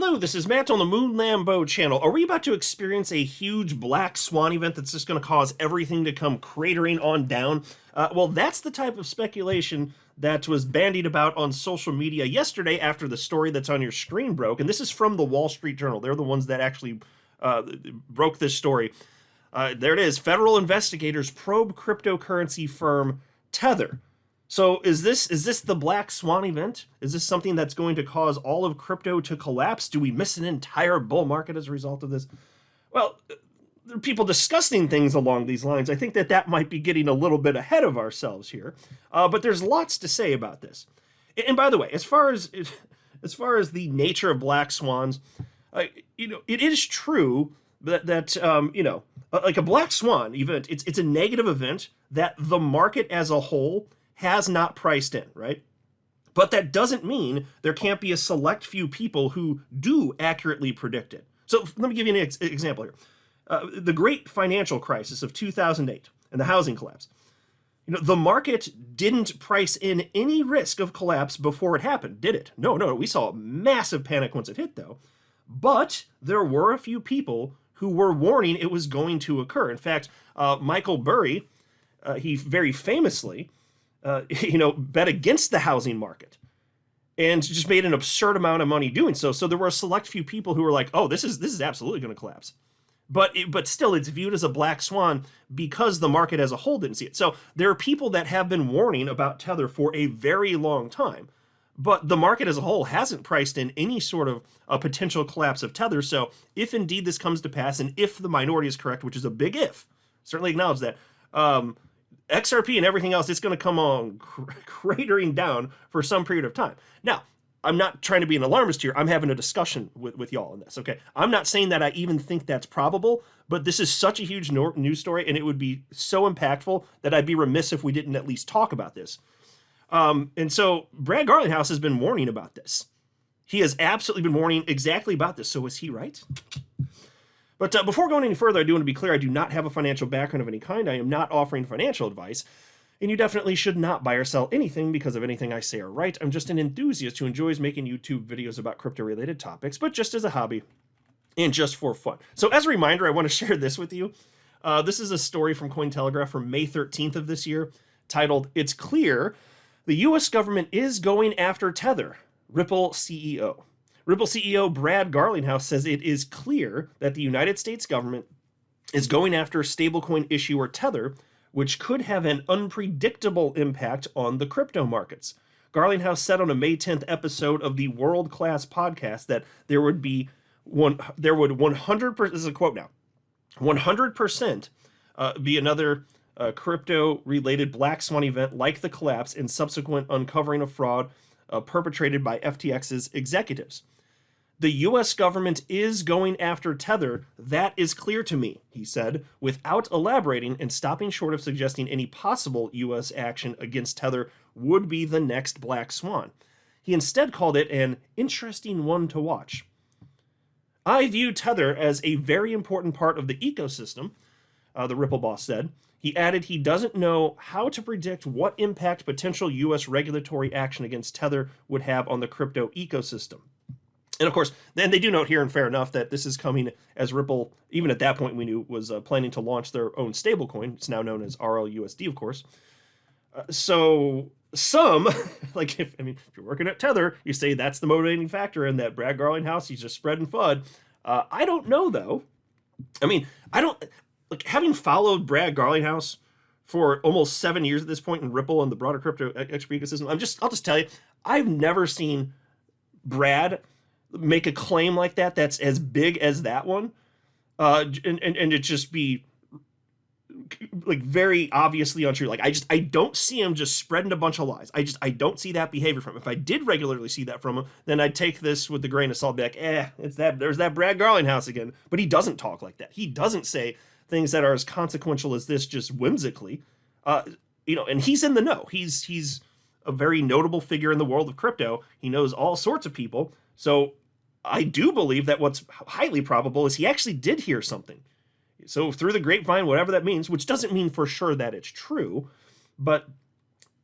Hello, this is Matt on the Moon Lambo channel. Are we about to experience a huge black swan event that's just going to cause everything to come cratering on down? Well, that's the type of speculation that was bandied about on social media yesterday after the story that's on your screen broke. And this is from the Wall Street Journal. They're the ones that actually broke this story. There it is. Federal investigators probe cryptocurrency firm Tether. So is this the black swan event? Is this something that's going to cause all of crypto to collapse? Do we miss an entire bull market as a result of this? Well, there are people discussing things along these lines. I think that might be getting a little bit ahead of ourselves here. But there's lots to say about this. And by the way, as far as the nature of black swans, it is true that like a black swan event, it's a negative event that the market as a whole has not priced in, right? But that doesn't mean there can't be a select few people who do accurately predict it. So let me give you an example here. The great financial crisis of 2008 and the housing collapse. The market didn't price in any risk of collapse before it happened, did it? No. We saw a massive panic once it hit, though. But there were a few people who were warning it was going to occur. In fact, Michael Burry, he very famously bet against the housing market and just made an absurd amount of money doing so. So there were a select few people who were like, oh, this is absolutely going to collapse. But still, it's viewed as a black swan because the market as a whole didn't see it. So there are people that have been warning about Tether for a very long time, but the market as a whole hasn't priced in any sort of a potential collapse of Tether. So if indeed this comes to pass, and if the minority is correct, which is a big if, certainly acknowledge that, XRP and everything else, it's going to come on cratering down for some period of time. Now, I'm not trying to be an alarmist here. I'm having a discussion with y'all on this, okay? I'm not saying that I even think that's probable, but this is such a huge news story, and it would be so impactful that I'd be remiss if we didn't at least talk about this. And so Brad Garlinghouse has been warning about this. He has absolutely been warning exactly about this. So is he right? But before going any further, I do want to be clear, I do not have a financial background of any kind. I am not offering financial advice, and you definitely should not buy or sell anything because of anything I say or write. I'm just an enthusiast who enjoys making YouTube videos about crypto-related topics, but just as a hobby and just for fun. So as a reminder, I want to share this with you. This is a story from Cointelegraph from May 13th of this year, titled, "It's Clear the U.S. Government is Going After Tether, Ripple CEO." Ripple CEO Brad Garlinghouse says it is clear that the United States government is going after stablecoin issuer Tether, which could have an unpredictable impact on the crypto markets. Garlinghouse said on a May 10th episode of the World Class podcast that there would 100%, this is a quote now, 100% be another crypto-related black swan event like the collapse and subsequent uncovering of fraud perpetrated by FTX's executives. The U.S. government is going after Tether. That is clear to me, he said, without elaborating and stopping short of suggesting any possible U.S. action against Tether would be the next black swan. He instead called it an interesting one to watch. "I view Tether as a very important part of the ecosystem," the Ripple boss said. He added he doesn't know how to predict what impact potential U.S. regulatory action against Tether would have on the crypto ecosystem. And of course, then they do note here, and fair enough, that this is coming as Ripple, even at that point we knew, was planning to launch their own stablecoin. It's now known as RLUSD, of course. So some, like if you're working at Tether, you say that's the motivating factor, and that Brad Garlinghouse, he's just spreading FUD. I don't know, though. Having followed Brad Garlinghouse for almost 7 years at this point in Ripple and the broader crypto ecosystem, I'll just tell you, I've never seen Brad make a claim like that's as big as that one, and it just be like very obviously untrue. Like I don't see him just spreading a bunch of lies. I don't see that behavior from him. If I did regularly see that from him, then I'd take this with the grain of salt, be like, there's that Brad Garlinghouse again. But he doesn't talk like that. He doesn't say things that are as consequential as this just whimsically. And he's in the know. He's a very notable figure in the world of crypto. He knows all sorts of people. So I do believe that what's highly probable is he actually did hear something. So through the grapevine, whatever that means, which doesn't mean for sure that it's true, but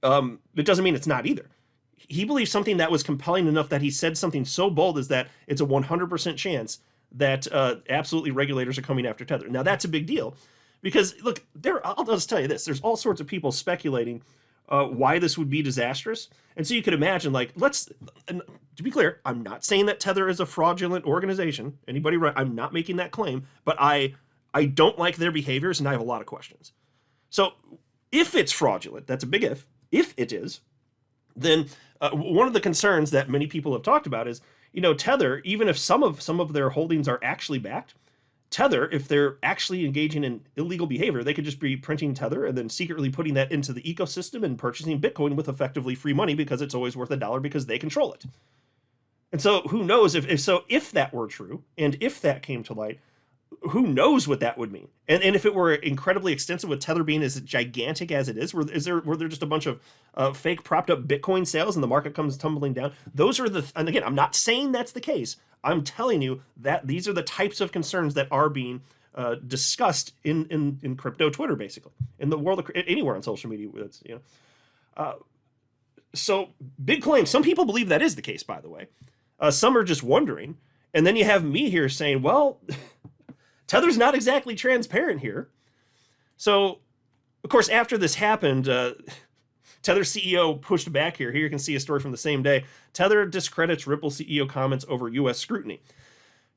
it doesn't mean it's not either. he believes something that was compelling enough that he said something so bold as that it's a 100% chance that absolutely regulators are coming after Tether. Now, that's a big deal because, look, I'll just tell you this. There's all sorts of people speculating why this would be disastrous. And so you could imagine, like, and to be clear, I'm not saying that Tether is a fraudulent organization. Anybody right? I'm not making that claim, but I don't like their behaviors and I have a lot of questions. So if it's fraudulent, that's a big if it is, then one of the concerns that many people have talked about is, Tether, even if some of their holdings are actually backed, Tether, if they're actually engaging in illegal behavior, they could just be printing Tether and then secretly putting that into the ecosystem and purchasing Bitcoin with effectively free money because it's always worth $1 because they control it. And so who knows if that were true and if that came to light, who knows what that would mean? And if it were incredibly extensive, with Tether being as gigantic as it is, were there just a bunch of fake propped up Bitcoin sales and the market comes tumbling down? Those are and again, I'm not saying that's the case. I'm telling you that these are the types of concerns that are being discussed in crypto Twitter, basically, in the world of anywhere on social media. So big claim. Some people believe that is the case, by the way. Some are just wondering. And then you have me here saying, well, Tether's not exactly transparent here. So, of course, after this happened, Tether CEO pushed back here. Here you can see a story from the same day. Tether discredits Ripple CEO comments over U.S. scrutiny.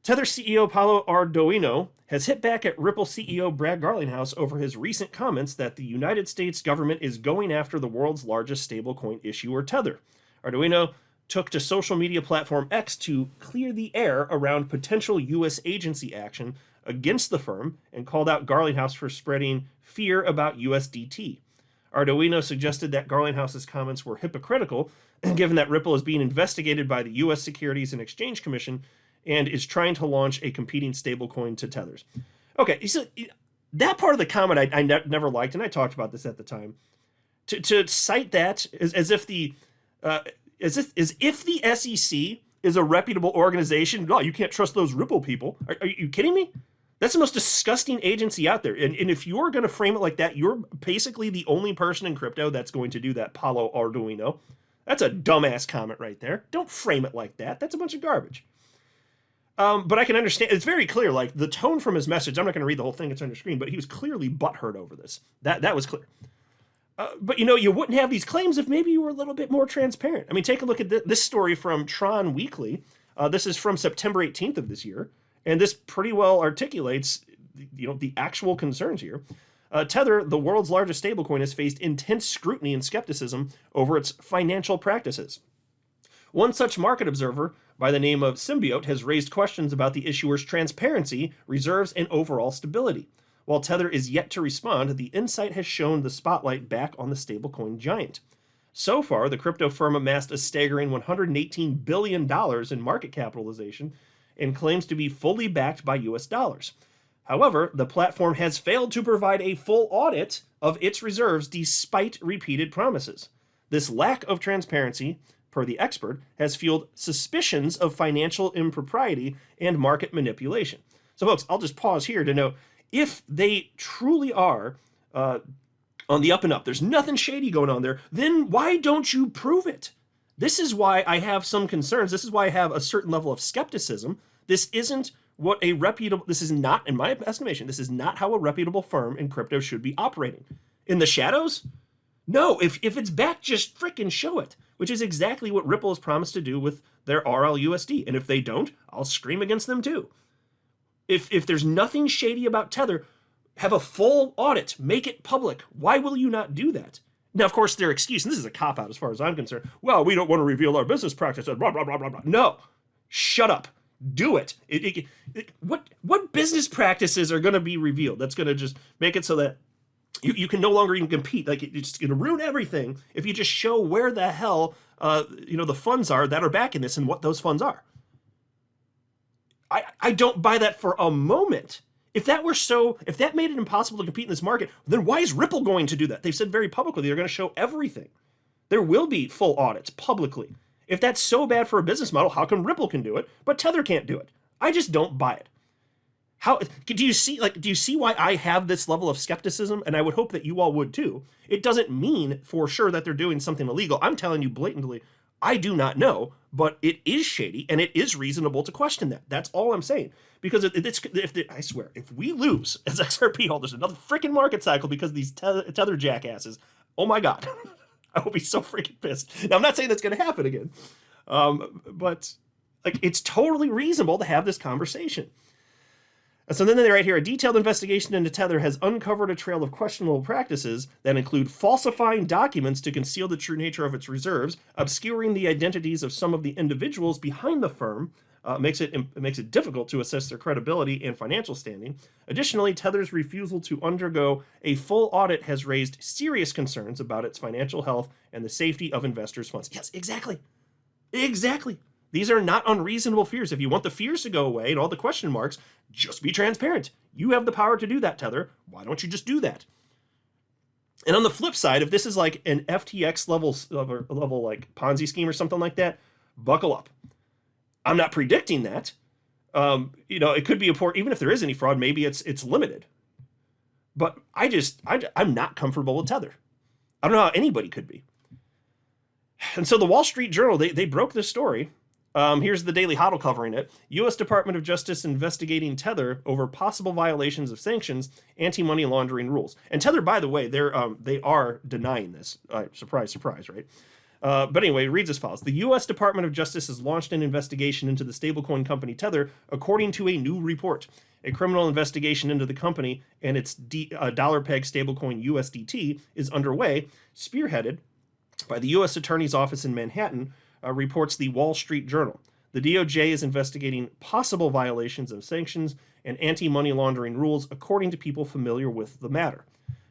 Tether CEO Paulo Ardoino has hit back at Ripple CEO Brad Garlinghouse over his recent comments that the United States government is going after the world's largest stablecoin issuer, Tether. Ardoino took to social media platform X to clear the air around potential U.S. agency action against the firm and called out Garlinghouse for spreading fear about USDT. Ardoino suggested that Garlinghouse's comments were hypocritical, given that Ripple is being investigated by the U.S. Securities and Exchange Commission and is trying to launch a competing stablecoin to Tether's. Okay, so that part of the comment I never liked, and I talked about this at the time. To cite that as if the SEC is a reputable organization, no, you can't trust those Ripple people. Are you kidding me? That's the most disgusting agency out there. And if you're going to frame it like that, you're basically the only person in crypto that's going to do that, Paulo Arduino. That's a dumbass comment right there. Don't frame it like that. That's a bunch of garbage. But I can understand. It's very clear, like the tone from his message. I'm not going to read the whole thing. It's on your screen. But he was clearly butthurt over this. That was clear. But, you wouldn't have these claims if maybe you were a little bit more transparent. I mean, take a look at this story from Tron Weekly. This is from September 18th of this year. And this pretty well articulates, the actual concerns here. Tether, the world's largest stablecoin, has faced intense scrutiny and skepticism over its financial practices. One such market observer by the name of Symbiote has raised questions about the issuer's transparency, reserves, and overall stability. While Tether is yet to respond, the insight has shown the spotlight back on the stablecoin giant. So far, the crypto firm amassed a staggering $118 billion in market capitalization and claims to be fully backed by US dollars. However, the platform has failed to provide a full audit of its reserves despite repeated promises. This lack of transparency, per the expert, has fueled suspicions of financial impropriety and market manipulation. So, folks, I'll just pause here to know if they truly are on the up and up, there's nothing shady going on there, then why don't you prove it? This is why I have some concerns. This is why I have a certain level of skepticism. This is not, in my estimation, this is not how a reputable firm in crypto should be operating. In the shadows? No, if it's back, just frickin' show it, which is exactly what Ripple has promised to do with their RLUSD. And if they don't, I'll scream against them too. If there's nothing shady about Tether, have a full audit, make it public. Why will you not do that? Now, of course, their excuse, and this is a cop-out as far as I'm concerned, well, we don't want to reveal our business practices, blah, blah, blah, blah, blah. No, shut up. Do it. What business practices are going to be revealed? That's going to just make it so that you can no longer even compete. Like, it's going to ruin everything if you just show where the hell, the funds are that are backing this and what those funds are. I don't buy that for a moment. If that made it impossible to compete in this market, then why is Ripple going to do that? They've said very publicly they're going to show everything. There will be full audits publicly. If that's so bad for a business model, how come Ripple can do it, but Tether can't do it? I just don't buy it. How do you see why I have this level of skepticism? And I would hope that you all would too. It doesn't mean for sure that they're doing something illegal. I'm telling you blatantly, I do not know, but it is shady, and it is reasonable to question that. That's all I'm saying. Because I swear, if we lose as XRP holders another freaking market cycle because of these tether jackasses, oh my god, I will be so freaking pissed. Now, I'm not saying that's going to happen again, but like, it's totally reasonable to have this conversation. So then they write here, a detailed investigation into Tether has uncovered a trail of questionable practices that include falsifying documents to conceal the true nature of its reserves, obscuring the identities of some of the individuals behind the firm, makes it difficult to assess their credibility and financial standing. Additionally, Tether's refusal to undergo a full audit has raised serious concerns about its financial health and the safety of investors' funds. Yes, exactly. Exactly. These are not unreasonable fears. If you want the fears to go away and all the question marks, just be transparent. You have the power to do that, Tether. Why don't you just do that? And on the flip side, if this is like an FTX level like Ponzi scheme or something like that, buckle up. I'm not predicting that. It could be even if there is any fraud, maybe it's limited. But I'm not comfortable with Tether. I don't know how anybody could be. And so the Wall Street Journal, they broke this story. Here's the Daily Hodl covering it. U.S. Department of Justice investigating Tether over possible violations of sanctions, anti-money laundering rules. And Tether, by the way, they are denying this. Surprise, surprise, right? But anyway, it reads as follows. The U.S. Department of Justice has launched an investigation into the stablecoin company Tether, according to a new report. A criminal investigation into the company and its dollar-peg stablecoin USDT is underway, spearheaded by the U.S. Attorney's Office in Manhattan, reports the Wall Street Journal. The DOJ is investigating possible violations of sanctions and anti-money laundering rules, according to people familiar with the matter.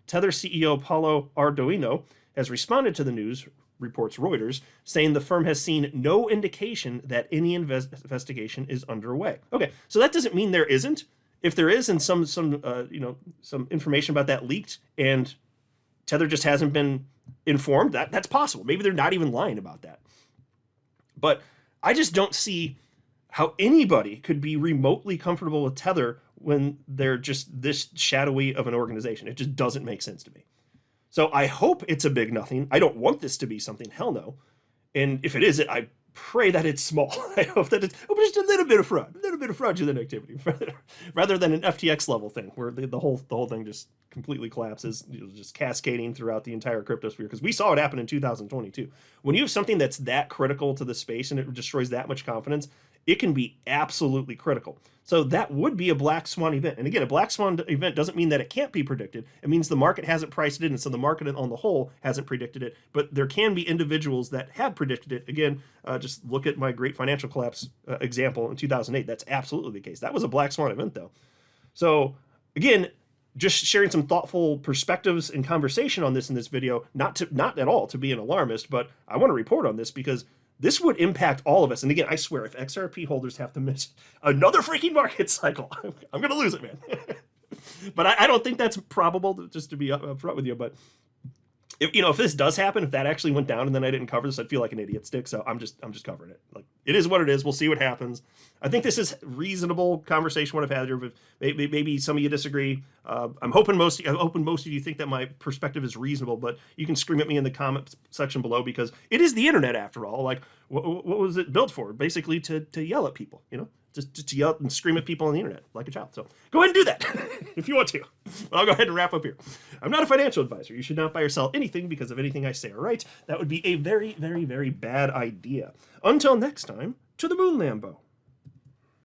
Tether CEO Paulo Ardoino has responded to the news, reports Reuters, saying the firm has seen no indication that any investigation is underway. Okay, so that doesn't mean there isn't. If there is, and some information about that leaked, and Tether just hasn't been informed, that's possible. Maybe they're not even lying about that. But I just don't see how anybody could be remotely comfortable with Tether when they're just this shadowy of an organization. It just doesn't make sense to me. So I hope it's a big nothing. I don't want this to be something. Hell no. And if it is, I pray that it's small. I hope that it's just a little bit of fraudulent activity, rather than an FTX level thing where the whole thing just completely collapses, just cascading throughout the entire cryptosphere. Because we saw it happen in 2022. When you have something that's that critical to the space and it destroys that much confidence, it can be absolutely critical. So that would be a black swan event. And again, a black swan event doesn't mean that it can't be predicted. It means the market hasn't priced it in, and so the market on the whole hasn't predicted it. But there can be individuals that have predicted it. Again, just look at my great financial collapse example in 2008. That's absolutely the case. That was a black swan event, though. So again, just sharing some thoughtful perspectives and conversation on this in this video, not at all to be an alarmist, but I want to report on this because this would impact all of us. And again, I swear, if XRP holders have to miss another freaking market cycle, I'm going to lose it, man. But I don't think that's probable, just to be upfront with you. But if this does happen, if that actually went down and then I didn't cover this, I'd feel like an idiot stick. So I'm just covering it. Like, it is what it is. We'll see what happens. I think this is reasonable conversation what I've had here. But maybe some of you disagree. I'm hoping most of you think that my perspective is reasonable. But you can scream at me in the comment section below, because it is the internet after all. Like, what was it built for? Basically to yell at people. Just to yell and scream at people on the internet like a child. So go ahead and do that if you want to. But I'll go ahead and wrap up here. I'm not a financial advisor. You should not buy or sell anything because of anything I say or write. That would be a very, very, very bad idea. Until next time, to the moon, Lambo.